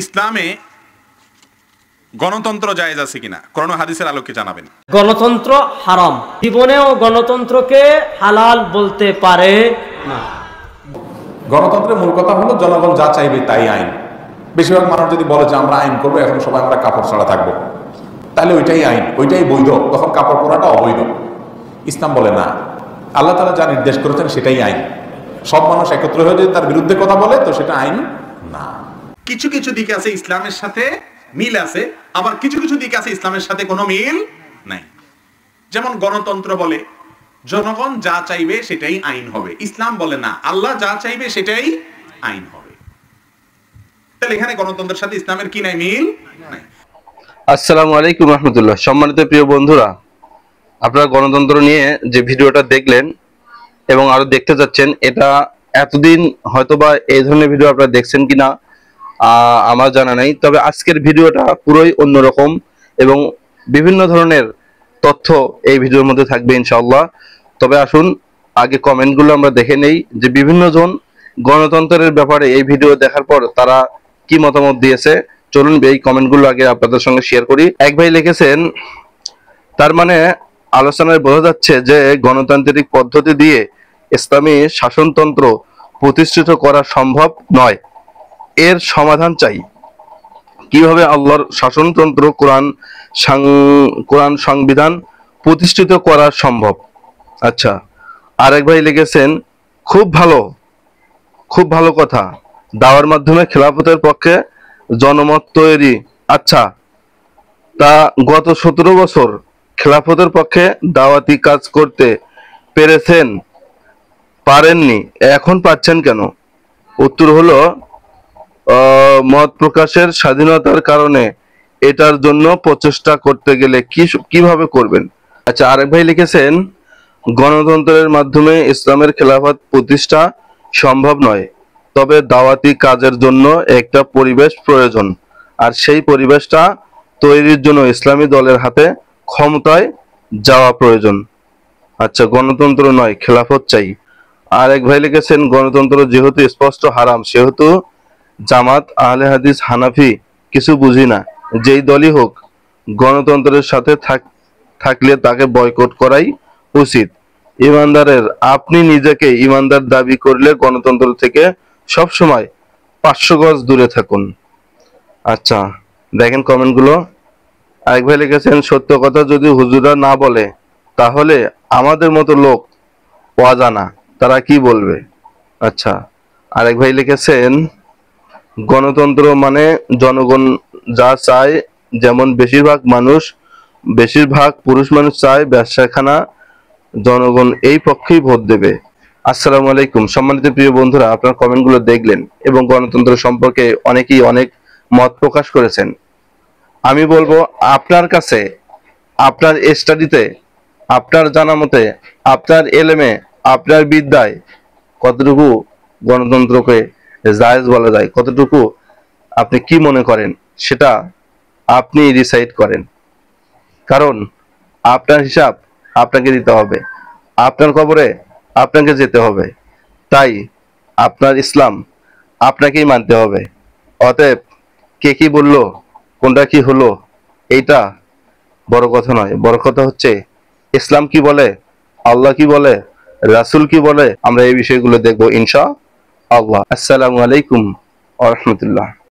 ইসলামে গণতন্ত্র জায়েজ আছে কিনা কোরআন ও হাদিসের আলোকে জানাবেন। গণতন্ত্র হারাম, জীবনেও গণতন্ত্রকে হালাল বলতে পারে না। গণতন্ত্রের মূল কথা হলো জনগণ যা চাইবে তাই আইন। বেশিরভাগ মানুষ যদি বলে যে আমরা আইন করবো, এখন সবাই আমরা কাপড় ছাড়া থাকবো, তাহলে ওইটাই আইন, ওইটাই বৈধ, তখন কাপড় পরাটা অবৈধ। ইসলাম বলে না, আল্লাহ তাআলা যা নির্দেশ করেছেন সেটাই আইন। সব মানুষ একত্র হয়ে যদি তার বিরুদ্ধে কথা বলে তো সেটা আইন না। কিছু কিছু দিক আছে ইসলামের সাথে মিল আছে, আবার কিছু কিছু দিক আছে ইসলামের সাথে কোনো মিল নাই। যেমন গণতন্ত্র বলে জনগণ যা চাইবে সেটাই আইন হবে, ইসলাম বলে না, আল্লাহ যা চাইবে সেটাই আইন হবে। তাহলে এখানে গণতন্ত্রের সাথে ইসলামের কি নাই, মিল নাই। আসসালামু আলাইকুম রহমতুল্লাহ। সম্মানিত প্রিয় বন্ধুরা, আপনারা গণতন্ত্র নিয়ে যে ভিডিওটা দেখলেন এবং আরো দেখতে যাচ্ছেন, এটা এতদিন হয়তোবা এই ধরনের ভিডিও আপনারা দেখছেন কিনা আমার জানা নাই। তবে আজকের ভিডিওটা পুরোই অন্যরকম এবং বিভিন্ন ধরনের তথ্য এই ভিডিওর মধ্যে থাকবে ইনশাআল্লাহ। তবে আসুন আগে কমেন্টগুলো আমরা দেখে নেই যে বিভিন্ন জন গণতন্ত্রের ব্যাপারে এই ভিডিও দেখার পর তারা কি মতামত দিয়েছে। চলুন এই কমেন্টগুলো আগে আপনাদের সঙ্গে শেয়ার করি। এক ভাই লিখেছেন, তার মানে আলোচনায় বোঝা যাচ্ছে যে গণতান্ত্রিক পদ্ধতি দিয়ে ইসলামী শাসনতন্ত্র প্রতিষ্ঠিত করা সম্ভব নয়, এর সমাধান চাই। কিভাবে আল্লাহর শাসনতন্ত্র কোরআন সংবিধান প্রতিষ্ঠিত করা সম্ভব? আচ্ছা, আরেক ভাই লিখেছেন, খুব ভালো কথা, দাওয়ার মাধ্যমে খেলাফতের পক্ষে জনমত তৈরি। আচ্ছা, তা গত 17 বছর খেলাফতের পক্ষে দাওয়াতি কাজ করতে পেরেছেন, পারেননি, এখন পাচ্ছেন কেন? উত্তর হলো মত প্রকাশের স্বাধীনতার কারণে। এটার জন্য প্রচেষ্টা করতে গেলে কিভাবে করবেন? আচ্ছা, আরেক ভাই লিখেছেন, গণতন্ত্রের মাধ্যমে ইসলামের খেলাফত প্রতিষ্ঠা সম্ভব নয়, তবে দাওয়াতি কাজের জন্য একটা পরিবেশ প্রয়োজন, আর সেই পরিবেশটা তৈরির জন্য ইসলামী দলের হাতে ক্ষমতায় যাওয়া প্রয়োজন। আচ্ছা, গণতন্ত্র নয়, খেলাফত চাই। আর এক ভাই লিখেছেন, গণতন্ত্র যেহেতু স্পষ্ট হারাম, সেহেতু জামাত, আহলে হাদিস, হানাফি কিছু বুঝি না, যেই দলই হোক গণতন্ত্রের সাথে থাকলে তাকে বয়কট করাই উচিত। ইমানদারের, আপনি নিজেকে ইমানদার দাবি করলে গণতন্ত্র থেকে সবসময় 500 গজ দূরে থাকুন। আচ্ছা, দেখেন কমেন্টগুলো। আরেক ভাই লিখেছেন, সত্য কথা যদি হুজুরা না বলে তাহলে আমাদের মতো লোক অজানা, তারা কি বলবে? আচ্ছা, আরেক ভাই লিখেছেন, গণতন্ত্র মানে জনগণ যা চায়, যেমন বেশিরভাগ পুরুষ মানুষ চায় ব্যবসাখানা, জনগণ এই পক্ষেই ভোট দেবে। আসসালামু আলাইকুম। সম্মানিত প্রিয় বন্ধুরা, আপনার কমেন্টগুলো দেখলেন এবং গণতন্ত্র সম্পর্কে অনেকেই অনেক মত প্রকাশ করেছেন। আমি বলবো, আপনার কাছে, আপনার স্টাডিতে, আপনার জানা মতে, আপনার এলেমে, আপনার বিদ্যায় কতটুকু গণতন্ত্রকে জায়েজ বলা যায়, কতটুকু আপনি কি মনে করেন, সেটা আপনি ডিসাইড করেন। কারণ আপনার হিসাব আপনাকে দিতে হবে, আপনার কবরে আপনাকে যেতে হবে, তাই আপনার ইসলাম আপনাকেই মানতে হবে। অতএব কে কি বললো, কোনটা কি হলো, এইটা বড় কথা নয়। বড় কথা হচ্ছে ইসলাম কি বলে, আল্লাহ কি বলে, রাসূল কি বলে। আমরা এই বিষয়গুলো দেখবো ইনশাআল্লাহ। আসসালামু আলাইকুম ওয়া রাহমাতুল্লাহ।